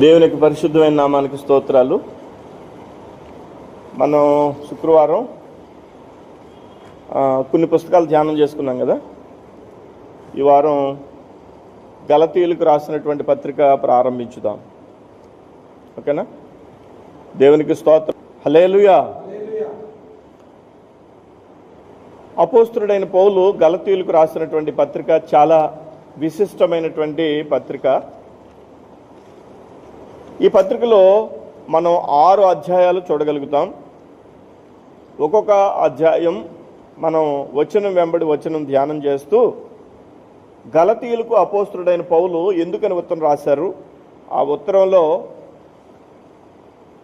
దేవునికి పరిశుద్ధమైన నామానికి స్తోత్రాలు. మనం శుక్రవారం కొన్ని పుస్తకాలు ధ్యానం చేసుకున్నాం కదా. ఈ వారం గలతీయులకు రాసినటువంటి పత్రిక ప్రారంభించుదాం. ఓకేనా? దేవునికి స్తోత్రం. హల్లెలూయా. అపోస్తలుడైన పౌలు గలతీయులకు రాసినటువంటి పత్రిక చాలా విశిష్టమైనటువంటి పత్రిక. ఈ పత్రికలో మనం 6 అధ్యాయాలు చూడగలుగుతాం. ఒక్కొక్క అధ్యాయం మనం వచనం వెంబడి వచనం ధ్యానం చేస్తూ గలతీయులకు అపోస్తలుడైన పౌలు ఎందుకని ఉత్తరం రాశారు, ఆ ఉత్తరంలో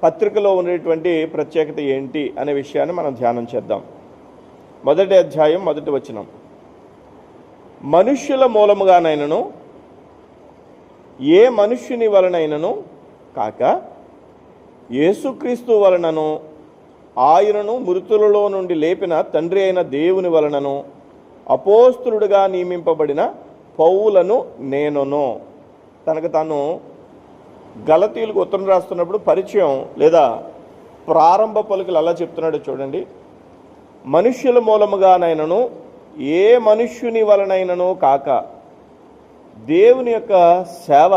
పత్రికలో ఉండేటువంటి ప్రత్యేకత ఏంటి అనే విషయాన్ని మనం ధ్యానం చేద్దాం. మొదటి అధ్యాయం మొదటి వచనం, మనుష్యుల మూలముగానైనను ఏ మనుష్యుని వలనైనను కాక యేసుక్రీస్తు వలనను ఆయనను మృతులలో నుండి లేపిన తండ్రి అయిన దేవుని వలనను అపోస్తలుడుగా నియమింపబడిన పౌలను నేనును. తనకు తాను గలతీయులకు ఉత్తరం రాస్తున్నప్పుడు పరిచయం లేదా ప్రారంభ పలుకులు అలా చెప్తున్నాడు చూడండి. మనుష్యుల మూలముగానైనను ఏ మనుష్యుని వలనైనను కాక దేవుని యొక్క సేవ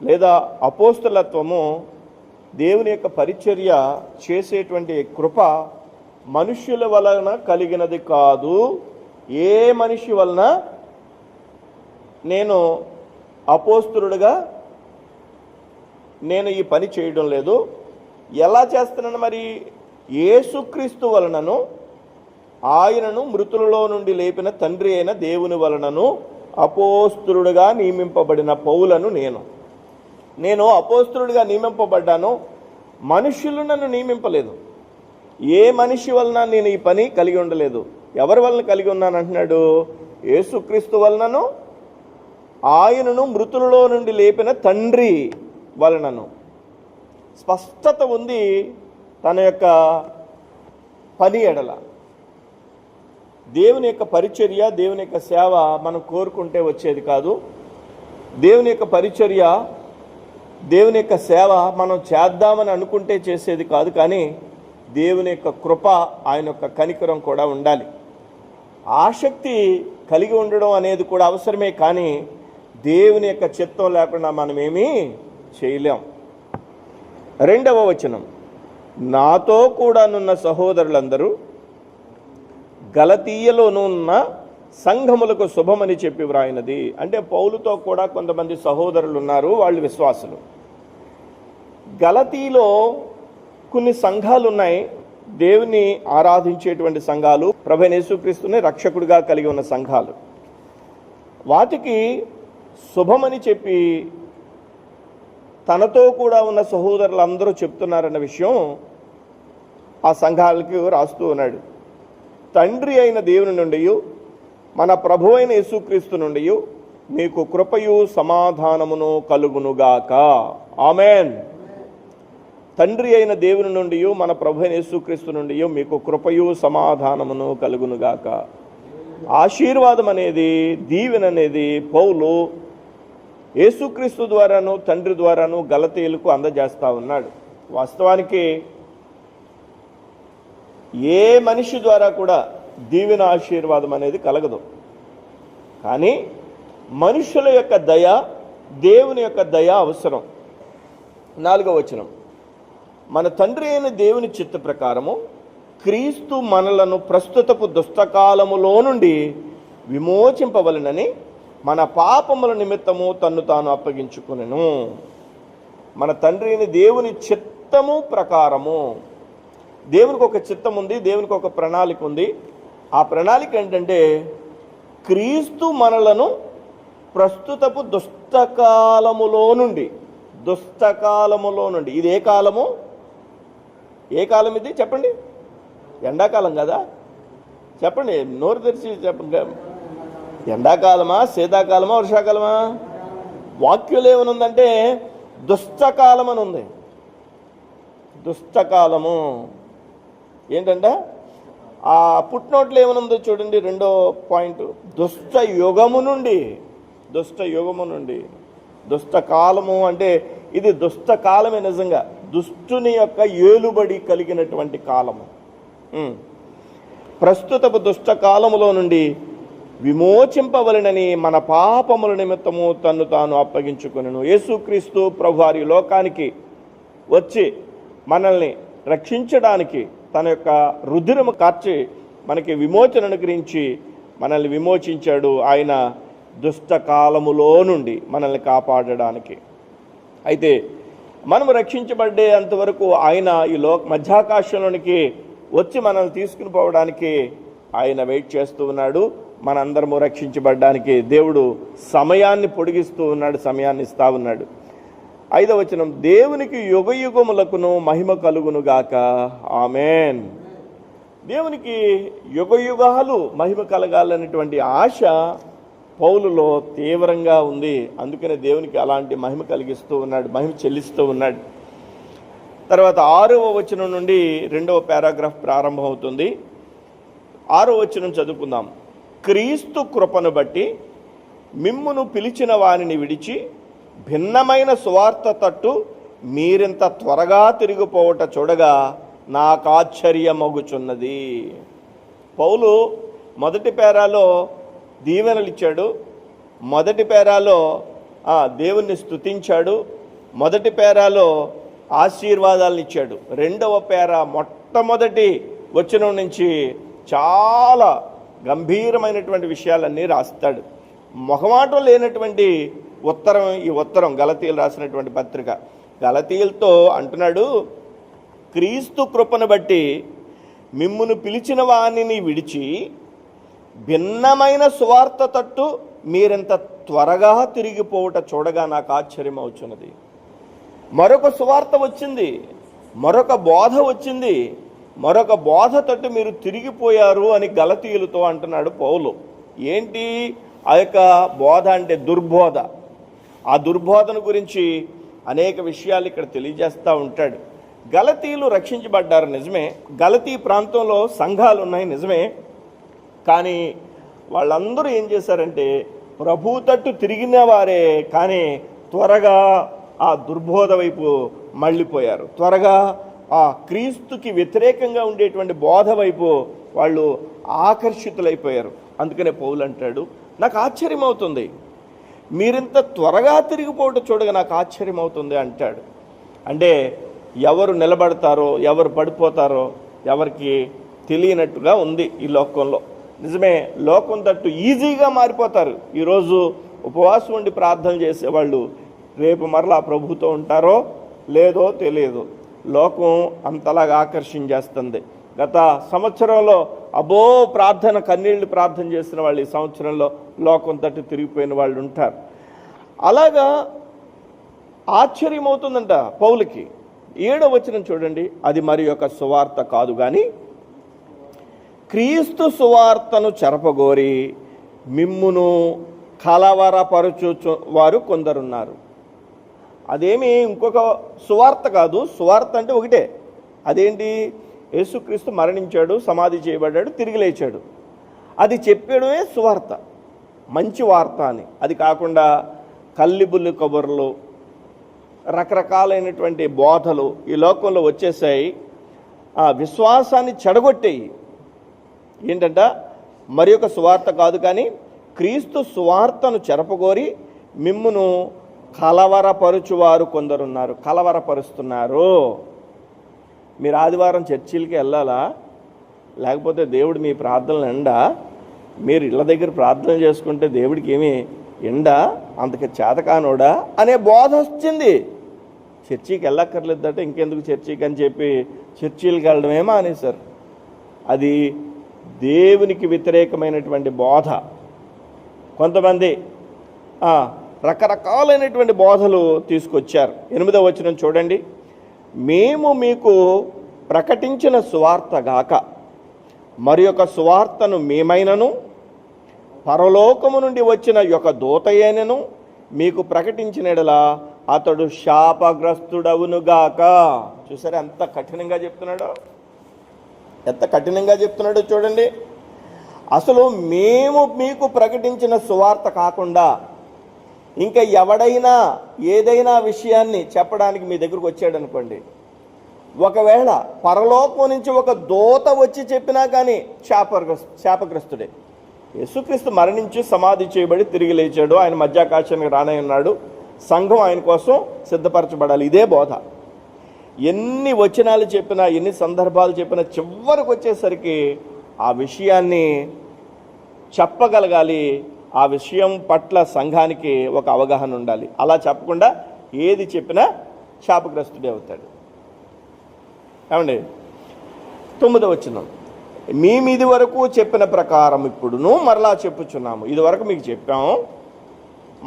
లేదా అపోస్తలత్వము, దేవుని యొక్క పరిచర్య చేసేటువంటి కృప మనుష్యుల వలన కలిగినది కాదు. ఏ మనిషి వలన నేను అపోస్తలుడుగా నేను ఈ పని చేయడం లేదు. ఎలా చేస్తున్నాను మరి? యేసుక్రీస్తు వలనను ఆయనను మృతులలో నుండి లేపిన తండ్రి అయిన దేవుని వలనను అపోస్తలుడుగా నియమింపబడిన పౌలను నేను అపోస్తలుడిగా నియమింపబడ్డాను. మనుష్యులు నన్ను నియమింపలేదు. ఏ మనిషి వలన నేను ఈ పని కలిగి ఉండలేదు. ఎవరి వలన కలిగి ఉన్నాను అంటున్నాడు? యేసుక్రీస్తు వలనను ఆయనను మృతులలో నుండి లేపిన తండ్రి వలనను. స్పష్టత ఉంది తన యొక్క పని ఎడల. దేవుని యొక్క పరిచర్య, దేవుని యొక్క సేవ మనం కోరుకుంటే వచ్చేది కాదు. దేవుని యొక్క పరిచర్య, దేవుని యొక్క సేవ మనం చేద్దామని అనుకుంటే చేసేది కాదు. కానీ దేవుని యొక్క కృప, ఆయన యొక్క కనికరం కూడా ఉండాలి. ఆసక్తి కలిగి ఉండడం అనేది కూడా అవసరమే. కానీ దేవుని యొక్క చిత్తం లేకుండా మనం ఏమీ చేయలేం. 2వ వచనం, నాతో కూడానున్న సహోదరులందరూ గలతీయలోను ఉన్న సంఘములకు శుభమని చెప్పి వ్రాయినది. అంటే పౌలుతో కూడా కొంతమంది సహోదరులు ఉన్నారు, వాళ్ళు విశ్వాసులు. గలతీలో కొన్ని సంఘాలు ఉన్నాయి, దేవుని ఆరాధించేటువంటి సంఘాలు, ప్రభువైన యేసుక్రీస్తుని రక్షకుడిగా కలిగి ఉన్న సంఘాలు. వాటికి శుభమని చెప్పి తనతో కూడా ఉన్న సహోదరులందరూ చెప్తున్నారన్న విషయం ఆ సంఘాలకు రాస్తూ ఉన్నాడు. తండ్రి అయిన దేవుని నుండి, మన ప్రభు అయిన యేసుక్రీస్తు నుండి మీకు కృపయు సమాధానమును కలుగునుగాక. ఆమెన్. తండ్రి అయిన దేవుని నుండి, మన ప్రభు అయిన యేసుక్రీస్తు నుండి మీకు కృపయు సమాధానమును కలుగునుగాక. ఆశీర్వాదం అనేది, దీవెన అనేది పౌలు యేసుక్రీస్తు ద్వారాను తండ్రి ద్వారాను గలతీయులకు అందజేస్తా ఉన్నాడు. వాస్తవానికి ఏ మనిషి ద్వారా కూడా దీవెన ఆశీర్వాదం అనేది కలగదు. కానీ మనుషుల యొక్క దయ, దేవుని యొక్క దయ అవసరం. 4వ వచనం, మన తండ్రి అయిన దేవుని చిత్త ప్రకారము క్రీస్తు మనలను ప్రస్తుతపు దుష్టకాలములో నుండి విమోచింపవలనని మన పాపముల నిమిత్తము తన్ను తాను అప్పగించుకునెను. మన తండ్రి అయిన దేవుని చిత్తము ప్రకారము. దేవునికి ఒక చిత్తం ఉంది, దేవునికి ఒక ప్రణాళిక ఉంది. ఆ ప్రణాళిక ఏంటంటే క్రీస్తు మనలను ప్రస్తుతపు దుష్టకాలములో నుండి. ఇది ఏ కాలము? ఏ కాలం ఇది చెప్పండి? ఎండాకాలం కదా? చెప్పండి, నోరు తెరిచి చెప్పండి. ఎండాకాలమా, శీతాకాలమా, వర్షాకాలమా? వాక్యులు ఏమనుందంటే దుష్టకాలం అని ఉంది. దుష్టకాలము ఏంటంటే ఆ పుట్నోట్లు ఏమనుందో చూడండి. 2వ పాయింట్, దుష్ట యుగము నుండి. దుష్ట కాలము అంటే ఇది దుష్ట కాలమే, నిజంగా దుష్టుని యొక్క ఏలుబడి కలిగినటువంటి కాలము. ప్రస్తుతపు దుష్ట కాలములో నుండి విమోచింపవలెనని మన పాపముల నిమిత్తము తన్ను తాను అప్పగించుకొనెను. యేసుక్రీస్తు ప్రభువారి లోకానికి వచ్చి మనల్ని రక్షించడానికి తన యొక్క రుధిరము కార్చి మనకి విమోచన అనుగ్రహించి మనల్ని విమోచించాడు. ఆయన దుష్ట కాలములో నుండి మనల్ని కాపాడడానికి. అయితే మనము రక్షించబడ్డే అంతవరకు ఆయన ఈ మధ్యాకాశంలోనికి వచ్చి మనల్ని తీసుకుని పోవడానికి ఆయన వెయిట్ చేస్తూ ఉన్నాడు. మనందరము రక్షించబడ్డానికి దేవుడు సమయాన్ని పొడిగిస్తూ ఉన్నాడు, సమయాన్ని ఇస్తా ఉన్నాడు. 5వ వచనం, దేవునికి యుగయుగములకును మహిమ కలుగును గాక, ఆమేన్. దేవునికి యుగయుగాలు మహిమ కలగాలనేటువంటి ఆశ పౌలులో తీవ్రంగా ఉంది. అందుకనే దేవునికి అలాంటి మహిమ కలిగిస్తూ ఉన్నాడు, మహిమ చెల్లిస్తూ ఉన్నాడు. తర్వాత 6వ వచనం నుండి 2వ పారాగ్రాఫ్ ప్రారంభం అవుతుంది. 6వ వచనం చదువుకుందాం. క్రీస్తు కృపను బట్టి మిమ్మును పిలిచిన వానిని విడిచి భిన్నమైన సువార్త తట్టు మీరింత త్వరగా తిరిగిపోవట చూడగా నాకు ఆశ్చర్యమగుచున్నది. పౌలు మొదటి పేరాలో దీవెనలు ఇచ్చాడు, మొదటి పేరాలో దేవుణ్ణి స్తుతించాడు, మొదటి పేరాలో ఆశీర్వాదాలను ఇచ్చాడు. 2వ పేర మొట్టమొదటి వచనం నుంచి చాలా గంభీరమైనటువంటి విషయాలన్నీ రాస్తాడు. మొహమాటం లేనటువంటి ఉత్తరం ఈ ఉత్తరం, గలతీయులు రాసినటువంటి పత్రిక. గలతీయులతో అంటున్నాడు, క్రీస్తు కృపను బట్టి మిమ్మును పిలిచిన వానిని విడిచి భిన్నమైన సువార్త తట్టు మీరెంత త్వరగా తిరిగిపోవట చూడగా నాకు ఆశ్చర్యం అవుతున్నది. మరొక సువార్త వచ్చింది, మరొక బోధ వచ్చింది, మరొక బోధ తట్టు మీరు తిరిగిపోయారు అని గలతీయులతో అంటున్నాడు పౌలు. ఏంటి ఆ యొక్క బోధ అంటే? దుర్బోధ. ఆ దుర్బోధన గురించి అనేక విషయాలు ఇక్కడ తెలియజేస్తూ ఉంటాడు. గలతీయులు రక్షించబడ్డారు నిజమే, గలతీ ప్రాంతంలో సంఘాలు ఉన్నాయి నిజమే. కానీ వాళ్ళందరూ ఏం చేశారంటే ప్రభు తట్టు తిరిగిన వారే, కానీ త్వరగా ఆ దుర్బోధ వైపు మళ్ళీపోయారు. త్వరగా ఆ క్రీస్తుకి వ్యతిరేకంగా ఉండేటువంటి బోధ వైపు వాళ్ళు ఆకర్షితులైపోయారు. అందుకనే పౌలు అంటాడు, నాకు ఆశ్చర్యం అవుతుంది, మీరింత త్వరగా తిరిగిపోవటం చూడగా నాకు ఆశ్చర్యం అవుతుంది అంటాడు. అంటే ఎవరు నిలబడతారో ఎవరు పడిపోతారో ఎవరికి తెలియనట్టుగా ఉంది ఈ లోకంలో. నిజమే, లోకం తట్టు ఈజీగా మారిపోతారు. ఈరోజు ఉపవాసం ఉండి ప్రార్థన చేసేవాళ్ళు రేపు మరలా ప్రభుతో ఉంటారో లేదో తెలియదు. లోకం అంతలాగా ఆకర్షించేస్తుంది. గత సంవత్సరంలో ప్రార్థన కన్నీళ్లు ప్రార్థన చేసిన వాళ్ళు ఈ సంవత్సరంలో లోకం తట్టు తిరిగిపోయిన వాళ్ళు ఉంటారు. అలాగా ఆశ్చర్యమవుతుందంట పౌలుకి. 7వ వచనం చూడండి, అది మరి యొక్క సువార్త కాదు కానీ క్రీస్తు సువార్తను చెరపగోరి మిమ్మును కలవరపరచు వారు కొందరున్నారు. అదేమి ఇంకొక సువార్త కాదు, సువార్త అంటే ఒకటే. అదేంటి? యేసుక్రీస్తు మరణించాడు, సమాధి చేయబడ్డాడు, తిరిగి లేచాడు. అది చెప్పడమే సువార్త, మంచి వార్త అని. అది కాకుండా కల్లిబుల్లి కబుర్లు, రకరకాలైనటువంటి బోధలు ఈ లోకంలో వచ్చేసాయి. ఆ విశ్వాసాన్ని చెడగొట్టేయి. ఏంటంట? మరి ఒక సువార్త కాదు కానీ క్రీస్తు సువార్తను చెరపగోరి మిమ్మును కలవరపరుచువారు కొందరున్నారు. కలవరపరుస్తున్నారు. మీరు ఆదివారం చర్చిలకి వెళ్ళాలా? లేకపోతే దేవుడు మీ ప్రార్థనలు ఎండా? మీరు ఇళ్ళ దగ్గర ప్రార్థన చేసుకుంటే దేవుడికి ఏమి ఎండా? అంతకి చేతకానోడా అనే బోధ వచ్చింది. చర్చికి వెళ్ళక్కర్లేదట, ఇంకెందుకు చర్చికి అని చెప్పి చర్చిలకు వెళ్ళడమే మానేశారు. అది దేవునికి వ్యతిరేకమైనటువంటి బోధ. కొంతమంది రకరకాలైనటువంటి బోధలు తీసుకొచ్చారు. 8వ వచనం చూడండి, మేము మీకు ప్రకటించిన సువార్త గాక మరి యొక్క సువార్తను మేమైనను పరలోకము నుండి వచ్చిన యొక్క దూతయేనను మీకు ప్రకటించిన ఎడలా అతడు శాపగ్రస్తుడవునుగాక. చూసారా ఎంత కఠినంగా చెప్తున్నాడో? ఎంత కఠినంగా చెప్తున్నాడో చూడండి. అసలు మేము మీకు ప్రకటించిన సువార్త కాకుండా ఇంకా ఎవడైనా ఏదైనా విషయాన్ని చెప్పడానికి మీ దగ్గరకు వచ్చాడు అనుకోండి, ఒకవేళ పరలోకం నుంచి ఒక దూత వచ్చి చెప్పినా కానీ శాపగ్రస్తుడే. యేసుక్రీస్తు మరణించి సమాధి చేయబడి తిరిగి లేచాడు, ఆయన మధ్యాకాశానికి రానై ఉన్నాడు, సంఘం ఆయన కోసం సిద్ధపరచబడాలి. ఇదే బోధ. ఎన్ని వచనాలు చెప్పినా, ఎన్ని సందర్భాలు చెప్పినా, చివరికి వచ్చేసరికి ఆ విషయాన్ని చెప్పగలగాలి. ఆ విషయం పట్ల సంఘానికి ఒక అవగాహన ఉండాలి. అలా చెప్పకుండా ఏది చెప్పినా శాపగ్రస్తుడే అవుతాడు. ఏమండి? 9వ వచనం, మేము ఇది వరకు చెప్పిన ప్రకారం ఇప్పుడును మరలా చెప్పుచున్నాము. ఇది వరకు మీకు చెప్పాము,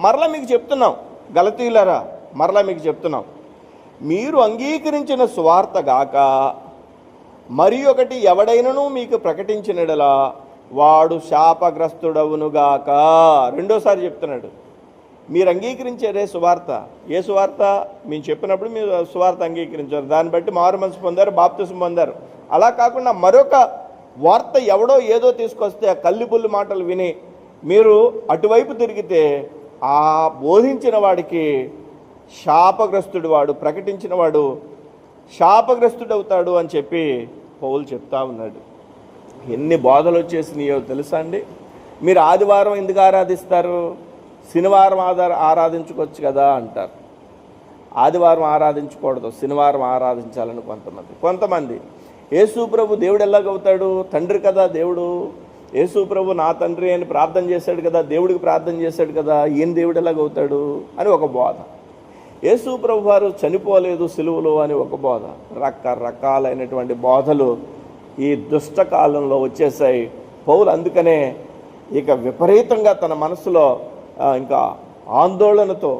మరలా మీకు చెప్తున్నాం. గలతీయులారా, మరలా మీకు చెప్తున్నాం, మీరు అంగీకరించిన సువార్త గాక మరి ఒకటి ఎవడైనను మీకు ప్రకటించినడలా వాడు శాపగ్రస్తుడవునుగాక. రెండోసారి చెప్తున్నాడు, మీరు అంగీకరించారే సువార్త. ఏ సువార్త? మేము చెప్పినప్పుడు మీరు సువార్త అంగీకరించారు, దాన్ని బట్టి మారు మనసు పొందారు, బాప్తిసం పొందారు. అలా కాకుండా మరొక వార్త ఎవడో ఏదో తీసుకొస్తే ఆ కల్లిపుల్లి మాటలు విని మీరు అటువైపు తిరిగితే ఆ బోధించిన వాడికి శాపగ్రస్తుడు, వాడు ప్రకటించిన వాడు శాపగ్రస్తుడవుతాడు అని చెప్పి పౌలు చెప్తా ఉన్నాడు. ఎన్ని బోధలు వచ్చేసినాయో తెలుసా అండి? మీరు ఆదివారం ఎందుకు ఆరాధిస్తారు? శనివారం ఆరాధించుకోవచ్చు కదా అంటారు. ఆదివారం ఆరాధించకూడదు, శనివారం ఆరాధించాలని కొంతమంది. యేసు ప్రభు దేవుడు ఎలాగవుతాడు? తండ్రి కదా దేవుడు. యేసు ప్రభు నా తండ్రి అని ప్రార్థన చేశాడు కదా, దేవుడికి ప్రార్థన చేశాడు కదా, ఈయన దేవుడు ఎలాగవుతాడు అని ఒక బోధ. యేసు ప్రభు వారు చనిపోలేదు సిలువలో అని ఒక బోధ. రకరకాలైనటువంటి బోధలు ఈ దుష్టకాలంలో వచ్చేసాయి. పౌలు అందుకనే ఇక విపరీతంగా తన మనసులో ఇంకా ఆందోళనతో,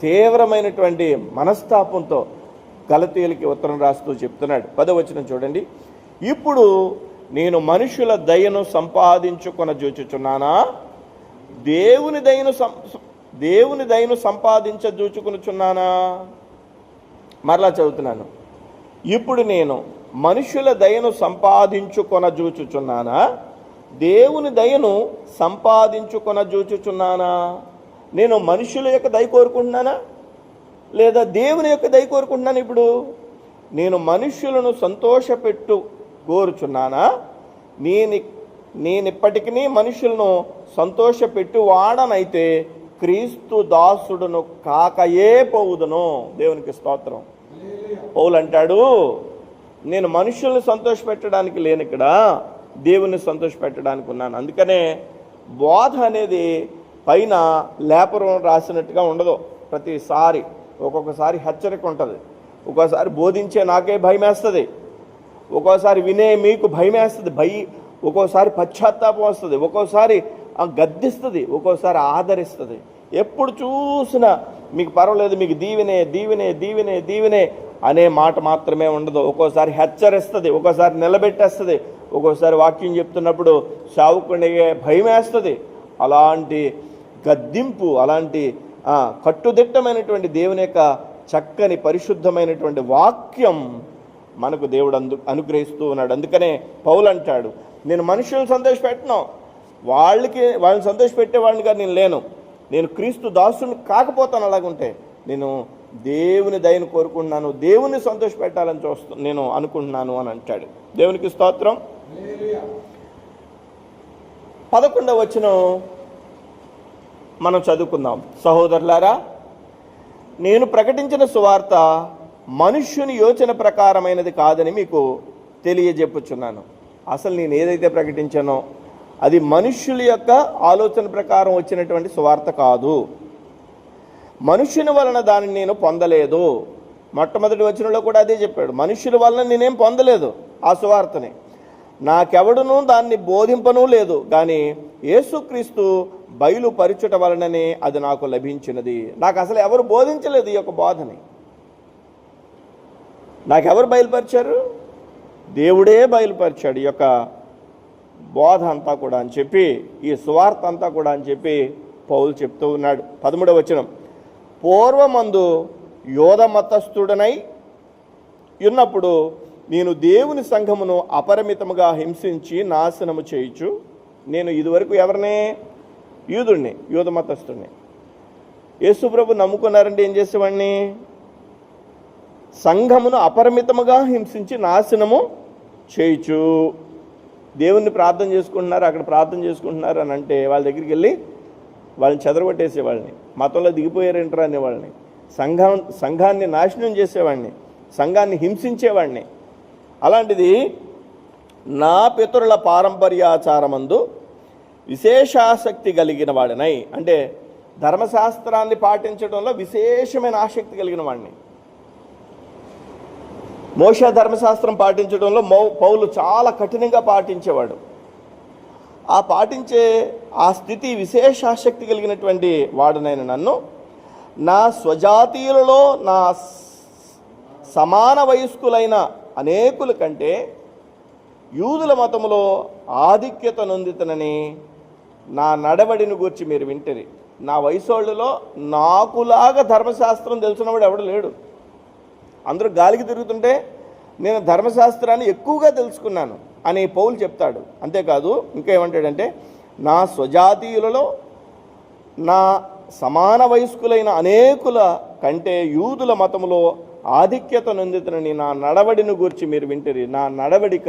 తీవ్రమైనటువంటి మనస్తాపంతో గలతీయులకి ఉత్తరం రాస్తూ చెప్తున్నాడు. 10వ వచనం చూడండి, ఇప్పుడు నేను మనుషుల దయను సంపాదించుకొన జూచుచున్నానా, దేవుని దయను సంపాదించజూచుకునుచున్నానా? మరలా చదువుతున్నాను, ఇప్పుడు నేను మనుషుల దయను సంపాదించుకొన జూచుచున్నానా, దేవుని దయను సంపాదించుకొన జూచుచున్నానా? నేను మనుషుల యొక్క దయ కోరుకుంటున్నానా లేదా దేవుని యొక్క దయ కోరుకుంటున్నాను? ఇప్పుడు నేను మనుష్యులను సంతోషపెట్టు కోరుచున్నానా, నేనిప్పటికీ మనుషులను సంతోషపెట్టు వాడనైతే క్రీస్తు దాసుడును కాకయే పోవుదును. దేవునికి స్తోత్రం. పౌలు అంటాడు, నేను మనుషులను సంతోషపెట్టడానికి లేని ఇక్కడ, దేవుని సంతోషపెట్టడానికి ఉన్నాను. అందుకనే బోధ అనేది పైన లేపరం రాసినట్టుగా ఉండదు. ప్రతిసారి ఒక్కొక్కసారి హెచ్చరిక ఉంటుంది, ఒక్కోసారి బోధించే నాకే భయం వేస్తుంది, ఒక్కోసారి వినే మీకు భయం వేస్తుంది, ఒక్కోసారి పశ్చాత్తాపం వస్తుంది, ఒక్కోసారి గద్దిస్తుంది, ఒక్కోసారి ఆదరిస్తుంది. ఎప్పుడు చూసినా మీకు పర్వాలేదు, మీకు దీవెనే దీవెనే దీవెనే దీవెనే అనే మాట మాత్రమే ఉండదు. ఒక్కోసారి హెచ్చరిస్తుంది, ఒక్కోసారి నిలబెట్టేస్తుంది, ఒక్కోసారి వాక్యం చెప్తున్నప్పుడు సావుకునే భయం వేస్తుంది. అలాంటి గద్దింపు, అలాంటి కట్టుదిట్టమైనటువంటి దేవుని యొక్క చక్కని పరిశుద్ధమైనటువంటి వాక్యం మనకు దేవుడు అనుగ్రహిస్తూ ఉన్నాడు. అందుకనే పౌలు అంటాడు, నేను మనుషులను సంతోషపెట్టను, వాళ్ళని సంతోషపెట్టేవాడినిగా నేను లేను, నేను క్రీస్తు దాసుని కాకపోతాను. అలాగుంటే నేను దేవుని దయను కోరుకుంటున్నాను, దేవుని సంతోషపెట్టాలని నేను అనుకుంటున్నాను అని అంటాడు. దేవునికి స్తోత్రం. 11వ వచనం మనం చదువుకుందాం. సహోదరులారా, నేను ప్రకటించిన సువార్త మనుష్యుని యోచన ప్రకారమైనది కాదని మీకు తెలియజెప్పుచున్నాను. అసలు నేను ఏదైతే ప్రకటించానో అది మనుష్యుల యొక్క ఆలోచన ప్రకారం వచ్చినటువంటి సువార్త కాదు. మనుష్యుని వలన దానిని నేను పొందలేదు. మొట్టమొదటి వచనంలో కూడా అదే చెప్పాడు, మనుష్యుల వలన నేనేం పొందలేదు ఆ సువార్తని, నాకెవడునూ దాన్ని బోధింపనూ లేదు, కానీ యేసుక్రీస్తు బయలుపరచుట వలననే అది నాకు లభించినది. నాకు అసలు ఎవరు బోధించలేదు ఈ యొక్క బోధని, నాకెవరు బయలుపరిచారు? దేవుడే బయలుపరిచాడు ఈ యొక్క బోధ అంతా కూడా అని చెప్పి, ఈ సువార్త అంతా కూడా అని చెప్పి పౌలు చెప్తూ ఉన్నాడు. 13వ వచనం, పూర్వమందు యోధ మతస్థుడనై ఉన్నప్పుడు నేను దేవుని సంఘమును అపరిమితముగా హింసించి నాశనము చేయుచు, నేను ఇదివరకు ఎవరినే? యూదుడిని, యూద మతస్థుడిని. యేసుప్రభు నమ్ముకున్నారంటే ఏం చేసేవాడిని? సంఘమును అపరిమితముగా హింసించి నాశనము చేయుచు. దేవుణ్ణి ప్రార్థన చేసుకుంటున్నారు, అక్కడ ప్రార్థన చేసుకుంటున్నారు అని అంటే వాళ్ళ దగ్గరికి వెళ్ళి వాళ్ళని చెదరగొట్టేసేవాళ్ళని, మతంలో దిగిపోయారంటారా అనేవాళ్ళని, సంఘాన్ని నాశనం చేసేవాడిని, సంఘాన్ని హింసించేవాడిని. అలాంటిది నా పితరుల పారంపర్యాచారమందు విశేషాసక్తి కలిగిన వాడినై, అంటే ధర్మశాస్త్రాన్ని పాటించడంలో విశేషమైన ఆసక్తి కలిగిన వాడిని. మోషే ధర్మశాస్త్రం పాటించడంలో పౌలు చాలా కఠినంగా పాటించేవాడు. ఆ పాటించే ఆ స్థితి విశేష ఆసక్తి కలిగినటువంటి వాడునైన నన్ను నా స్వజాతీయులలో నా సమాన వయస్కులైన అనేకుల కంటే యూదుల మతములో ఆధిక్యత నొందితనని నా నడవడిని గూర్చి మీరు వింటరి. నా వయసోళ్ళలో నాకులాగా ధర్మశాస్త్రం తెలిసినవాడు ఎవడు లేడు. అందరూ గాలికి తిరుగుతుంటే నేను ధర్మశాస్త్రాన్ని ఎక్కువగా తెలుసుకున్నాను అని పౌలు చెప్తాడు. అంతేకాదు ఇంకా ఏమంటాడంటే, నా స్వజాతీయులలో నా సమాన వయస్కులైన అనేకుల కంటే యూదుల మతములో ఆధిక్యత నొందితనని నా నడవడిని గూర్చి మీరు వింటరి. నా నడవడిక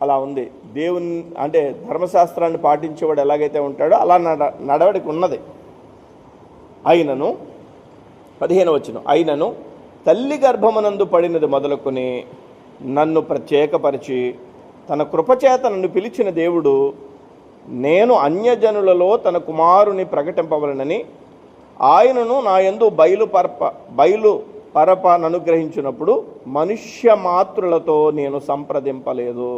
అలా ఉంది. దేవుని అంటే ధర్మశాస్త్రాన్ని పాటించేవాడు ఎలాగైతే ఉంటాడో అలా నడవడిక ఉన్నది. అయినను 15వ వచనం, అయినను తల్లి గర్భమునందు పడినది మొదలుకొని నన్ను ప్రత్యేకపరిచి తన కృపచేత నన్ను పిలిచిన దేవుడు నేను అన్యజనులలో తన కుమారుని ప్రకటింపవలనని ఆయనను నా యందు బయలుపరపను అనుగ్రహించినప్పుడు మనుష్య మాతృలతో నేను సంప్రదింపలేదు.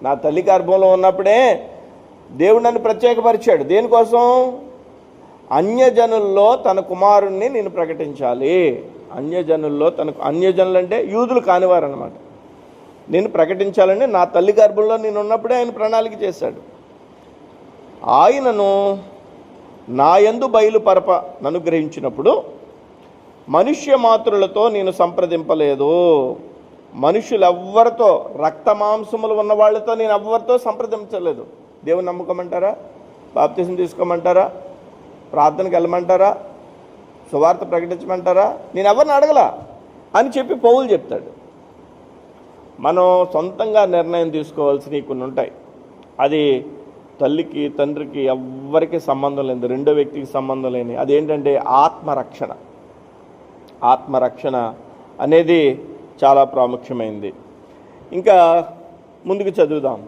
నా తల్లి గర్భంలో ఉన్నప్పుడే దేవుడు నన్ను ప్రత్యేకపరిచాడు. దేనికోసం? అన్యజనుల్లో తన కుమారుణ్ణి నేను ప్రకటించాలి. అన్యజనుల్లో అన్యజనులు అంటే యూదులు కానివారు అన్నమాట. నేను ప్రకటించాలని నా తల్లి గర్భంలో నేను ఉన్నప్పుడే ఆయన ప్రణాళిక చేశాడు. ఆయనను నా యందు బయలుపరపను అనుగ్రహించినప్పుడు మనుష్య మాతృలతో నేను సంప్రదింపలేదు. మనుషులెవ్వరితో, రక్త మాంసములు ఉన్న వాళ్ళతో నేను ఎవ్వరితో సంప్రదించలేదు. దేవుని నమ్ముకోమంటారా? బాప్తిసం తీసుకోమంటారా? ప్రార్థనకు వెళ్ళమంటారా? సువార్త ప్రకటించమంటారా? నేను ఎవరిని అడగలా అని చెప్పి పౌలు చెప్తాడు. మనం సొంతంగా నిర్ణయం తీసుకోవాల్సినవి కొన్ని ఉంటాయి. అది తల్లికి తండ్రికి ఎవ్వరికి సంబంధం లేదు, రెండో వ్యక్తికి సంబంధం లేని. అదేంటంటే ఆత్మరక్షణ. ఆత్మరక్షణ అనేది చాలా ప్రాముఖ్యమైనది. ఇంకా ముందుకు చదువుదాం.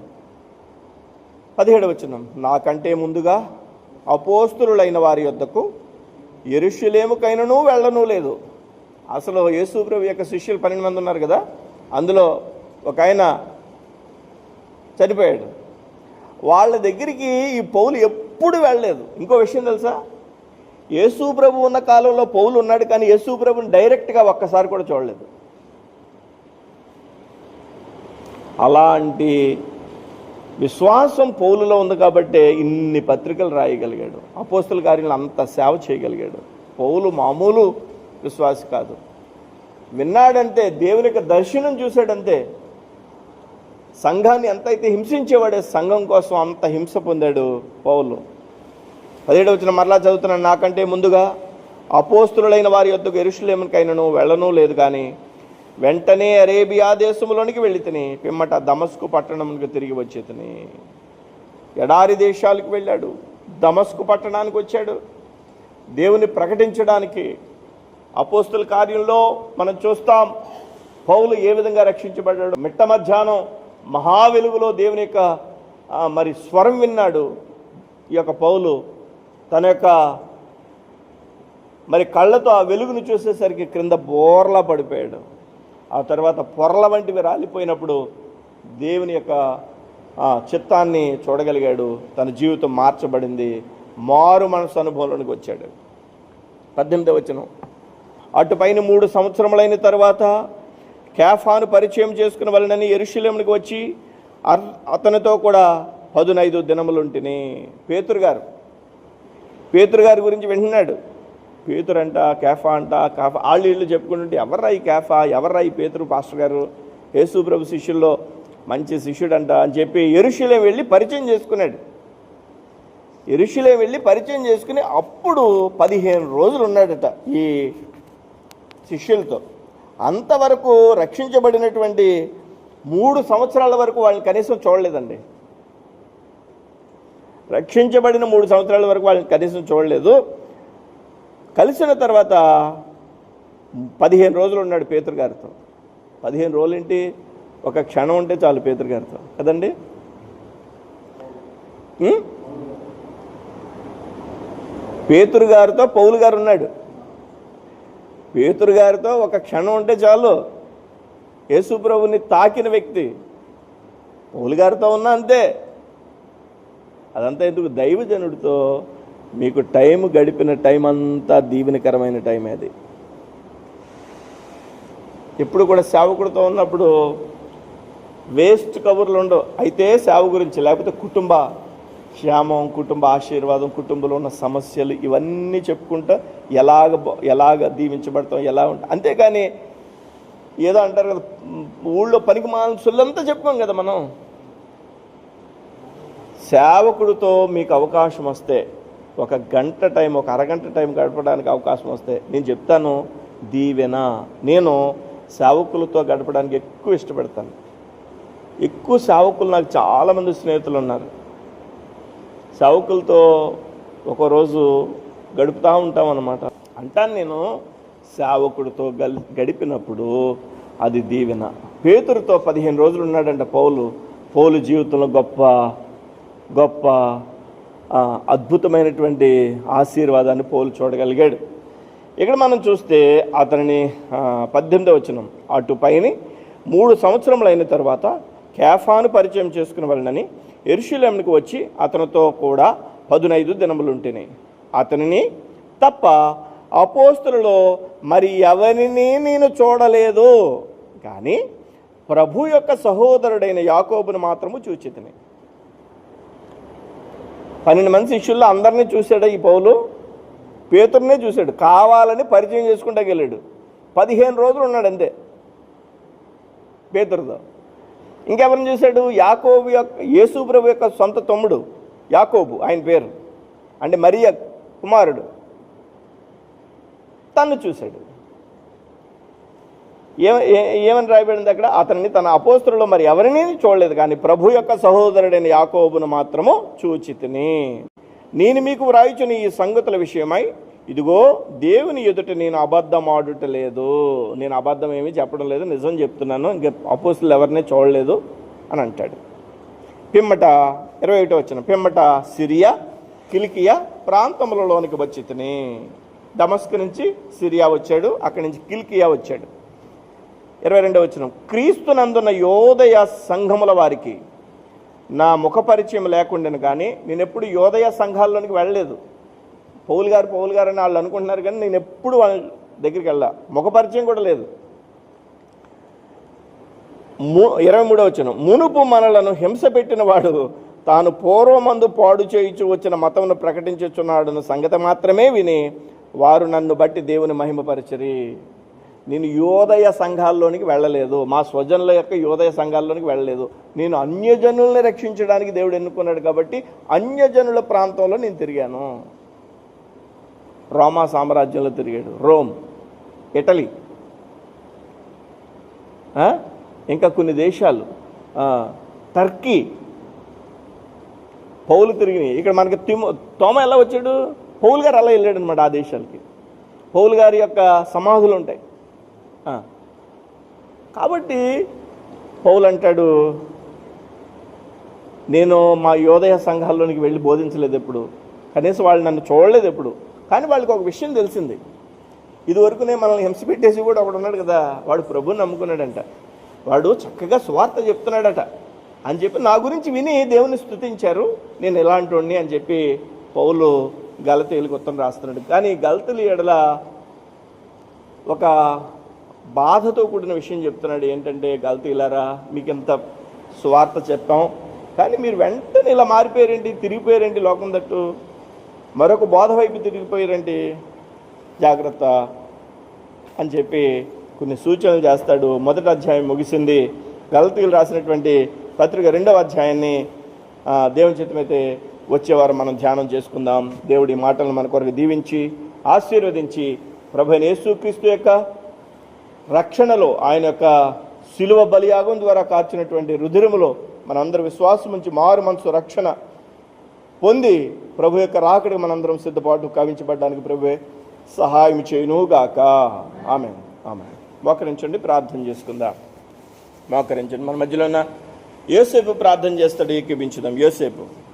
17వ వచనం, నాకంటే ముందుగా అపోస్తులులైన వారి యొద్దకు యెరూషలేముకైనను వెళ్ళను లేదు. అసలు యేసు ప్రభు యొక్క శిష్యులు 12 మంది ఉన్నారు కదా, అందులో ఒక ఆయన చనిపోయాడు. వాళ్ళ దగ్గరికి ఈ పౌలు ఎప్పుడు వెళ్ళలేదు. ఇంకో విషయం తెలుసా? యేసు ప్రభు ఉన్న కాలంలో పౌలు ఉన్నాడు, కానీ యేసు ప్రభుని డైరెక్ట్గా ఒక్కసారి కూడా చూడలేదు. అలాంటి విశ్వాసం పౌలులో ఉంది కాబట్టే ఇన్ని పత్రికలు రాయగలిగాడు, అపోస్తల కార్యాలను అంత సేవ చేయగలిగాడు. పౌలు మామూలు విశ్వాసి కాదు. విన్నాడంటే, దేవుని యొక్క దర్శనం చూశాడంతే. సంఘాన్ని ఎంతైతే హింసించేవాడే సంఘం కోసం అంత హింస పొందాడు పౌలు. 17వ వచనం మరలా చదువుతున్నాను, నాకంటే ముందుగా అపోస్తులులైన వారి యొద్దకు యెరూషలేముకైనను వెళ్ళను లేదు, కానీ వెంటనే అరేబియా దేశంలోనికి వెళ్ళి తిని పిమ్మట దమస్కు పట్టణంకి తిరిగి వచ్చి తిని. ఎడారి దేశాలకు వెళ్ళాడు, దమస్కు పట్టణానికి వచ్చాడు దేవుని ప్రకటించడానికి. అపోస్తుల కార్యంలో మనం చూస్తాం పౌలు ఏ విధంగా రక్షించబడ్డాడు. మిట్ట మధ్యాహ్నం మహా వెలుగులో దేవుని యొక్క మరి స్వరం విన్నాడు. ఈ యొక్క పౌలు తన యొక్క మరి కళ్ళతో ఆ వెలుగును చూసేసరికి క్రింద బోర్లా పడిపోయాడు. ఆ తర్వాత పొరల వంటివి రాలిపోయినప్పుడు దేవుని యొక్క చిత్తాన్ని చూడగలిగాడు. తన జీవితం మార్చబడింది, మారు మనసు అనుభవంలోనికి వచ్చాడు. 18వ వచనం, అటుపైన 3 సంవత్సరములైన తర్వాత కేఫాను పరిచయం చేసుకుని వాళ్ళని యెరూషలేమునికి వచ్చి అతనితో కూడా 15 దినములుంటిని. పేతురు గారి గురించి వింటున్నాడు. పేతురు అంట, కేఫా అంట, కాఫా వాళ్ళు వీళ్ళు చెప్పుకుంటుంటే ఎవర్రా ఈ కేఫా, ఎవర్రా ఈ పేతురు పాస్టర్ గారు, యేసు ప్రభు శిష్యుల్లో మంచి శిష్యుడంట అని చెప్పి యెరూషలేము వెళ్ళి పరిచయం చేసుకున్నాడు. యెరూషలేము వెళ్ళి పరిచయం చేసుకుని అప్పుడు 15 రోజులు ఉన్నాడట ఈ శిష్యులతో. అంతవరకు రక్షించబడినటువంటి 3 సంవత్సరాల వరకు వాళ్ళని కనీసం చూడలేదండి. రక్షించబడిన 3 సంవత్సరాల వరకు వాళ్ళని కనీసం చూడలేదు. కలిసిన తర్వాత 15 రోజులు ఉన్నాడు పేతురు గారితో. 15 రోజులు ఏంటి, ఒక క్షణం ఉంటే చాలు పేతురు గారితో కదండి. పేతురు గారితో పౌలు గారు ఉన్నాడు. పేతురు గారితో ఒక క్షణం ఉంటే చాలు. యేసు ప్రభుని తాకిన వ్యక్తి పౌలు గారితో ఉన్నా అంతే. అదంతా ఎందుకు, దైవజనుడితో మీకు టైం గడిపిన టైం అంతా దీవెనకరమైన టైం. అది ఎప్పుడు కూడా సేవకుడితో ఉన్నప్పుడు వేస్ట్ కబుర్లు ఉండవు. అయితే సేవ గురించి, లేకపోతే కుటుంబ క్షేమం, కుటుంబ ఆశీర్వాదం, కుటుంబంలో ఉన్న సమస్యలు ఇవన్నీ చెప్పుకుంటా ఎలాగ దీవించబడతాం, ఎలా ఉంటాం. అంతేకాని ఏదో అంటారు కదా, ఊళ్ళో పనికి మాల్సులంతా చెప్పుకోం కదా మనం. సేవకుడితో మీకు అవకాశం వస్తే, ఒక గంట టైం, ఒక అరగంట టైం గడపడానికి అవకాశం వస్తే నేను చెప్తాను, దీవెన. నేను సేవకులతో గడపడానికి ఎక్కువ ఇష్టపడతాను. ఎక్కువ సేవకులు, నాకు చాలామంది స్నేహితులు ఉన్నారు. సేవకులతో ఒకరోజు గడుపుతూ ఉంటాం అన్నమాట. అంటాను నేను, సేవకుడితో గడిపినప్పుడు అది దీవెన. పేతురుతో 15 రోజులు ఉన్నాడంట పౌలు జీవితంలో గొప్ప అద్భుతమైనటువంటి ఆశీర్వాదాన్ని పౌలు చూడగలిగాడు. ఇక్కడ మనం చూస్తే అతనిని 18వ వచనం, అటు పైని 3 సంవత్సరములు అయిన తర్వాత కేఫాను పరిచయం చేసుకుని వాళ్ళని యెరూషలేమునకు వచ్చి అతనితో కూడా 15 దినములు ఉంటేనే అతనిని తప్ప అపోస్తలులో మరి ఎవరిని నేను చూడలేదు, కానీ ప్రభు యొక్క సహోదరుడైన యాకోబును మాత్రము చూచితిని. 12 మంది శిష్యుల్లో అందరినీ చూశాడు ఈ పౌలు. పేతురునే చూశాడు, కావాలని పరిచయం చేసుకుంటా వెళ్ళాడు. 15 రోజులు ఉన్నాడు అంతే పేతురుతో. ఇంకెవరిని చూశాడు, యాకోబు యేసు ప్రభు యొక్క సొంత తమ్ముడు యాకోబు, ఆయన పేరు, అంటే మరియ కుమారుడు, తను చూశాడు. ఏమని రాయబడింది అక్కడ, అతన్ని తన అపోస్తలులో మరి ఎవరిని చూడలేదు, కానీ ప్రభు యొక్క సహోదరుడైన యాకోబును మాత్రము చూచితిని. నేను మీకు వ్రాయిచుని ఈ సంగతుల విషయమై ఇదిగో దేవుని ఎదుట నేను అబద్ధం ఆడుటలేదు. నేను అబద్ధం ఏమీ చెప్పడం లేదు, నిజం చెప్తున్నాను. ఇంకా అపోస్తలు ఎవరిని చూడలేదు అని అంటాడు. పిమ్మట 21వ వచనం, పిమ్మట సిరియా కిలికియా ప్రాంతములలోనికి వచ్చితిని. దమస్కు నుంచి సిరియా వచ్చాడు, అక్కడి నుంచి కిలికియా వచ్చాడు. 22వ వచనం, క్రీస్తునందున్న యోదయ సంఘముల వారికి నా ముఖపరిచయం లేకుండాను, కానీ నేను ఎప్పుడు యోదయ సంఘాల్లోనికి వెళ్ళలేదు. పౌలు గారు అని వాళ్ళు అనుకుంటున్నారు, కానీ నేను ఎప్పుడు వాళ్ళ దగ్గరికి వెళ్ళా, ముఖపరిచయం కూడా లేదు. 23వ వచనం, మునుపు మనలను హింస పెట్టిన వాడు తాను పూర్వమందు పాడు చేయించు వచ్చిన మతమును ప్రకటించుచున్నాడన్న సంగతి మాత్రమే విని వారు నన్ను బట్టి దేవుని మహిమపరచరి. నేను యోదయ సంఘాల్లోనికి వెళ్ళలేదు, మా స్వజనుల యొక్క యోదయ సంఘాల్లోనికి వెళ్ళలేదు. నేను అన్యజనుల్ని రక్షించడానికి దేవుడు ఎన్నుకున్నాడు కాబట్టి అన్యజనుల ప్రాంతంలో నేను తిరిగాను. రోమా సామ్రాజ్యంలో తిరిగాడు, రోమ్, ఇటలీ, ఇంకా కొన్ని దేశాలు, టర్కీ, పౌలు తిరిగినాయి. ఇక్కడ మనకి తోమ ఎలా వచ్చాడు, పౌలు గారు అలా వెళ్ళాడు అనమాట ఆ దేశాలకి. పౌలు గారి యొక్క సమాధులు ఉంటాయి. కాబట్టి పౌలు అంటాడు, నేను మా యోదయ సంఘాల్లోనికి వెళ్ళి బోధించలేదు ఎప్పుడు, కనీసం వాళ్ళు నన్ను చూడలేదు ఎప్పుడు. కానీ వాళ్ళకి ఒక విషయం తెలిసింది, ఇదివరకునే మనల్ని హింస పెట్టేసి కూడా ఒకడు ఉన్నాడు కదా, వాడు ప్రభుని నమ్ముకున్నాడంట, వాడు చక్కగా సువార్త చెప్తున్నాడట అని చెప్పి నా గురించి విని దేవుని స్తుతించారు, నేను ఎలాంటి వాడిని అని చెప్పి పౌలు గలతీయులకు ఉత్తరం రాస్తున్నాడు. కానీ గలతీయుల ఎడల ఒక బాధతో కూడిన విషయం చెప్తున్నాడు. ఏంటంటే, గలతీయులారా, మీకు ఇంత సువార్త చెప్పాం, కానీ మీరు వెంటనే ఇలా మారిపోయారేంటి, తిరిగిపోయారేంటి, లోకం తట్టు మరొక బోధ వైపు తిరిగిపోయారేంటి, జాగ్రత్త అని చెప్పి కొన్ని సూచనలు చేస్తాడు. 1వ అధ్యాయం ముగిసింది. గలతీయులు రాసినటువంటి పత్రిక 2వ అధ్యాయాన్ని దేవుని చిత్తమైతే వచ్చేవారం మనం ధ్యానం చేసుకుందాం. దేవుడి మాటలను మన కొరకు దీవించి ఆశీర్వదించి ప్రభువైన యేసుక్రీస్తు యొక్క రక్షణలో, ఆయన యొక్క శిలువ బలియాగం ద్వారా కార్చినటువంటి రుధిరములో మనందరం విశ్వాసం ఉంచి మారు మనసు రక్షణ పొంది ప్రభు యొక్క రాకడికి మనందరం సిద్ధపాటు కావించబడడానికి ప్రభువే సహాయం చేయునుగాక. ఆమేన్. ఆమేన్. మోకరించండి, ప్రార్థన చేసుకుందాం. మోకరించండి. మన మధ్యలో ఉన్న యోసేపు ప్రార్థన చేస్తాడు, ఏకీభించుదాం. యోసేపు.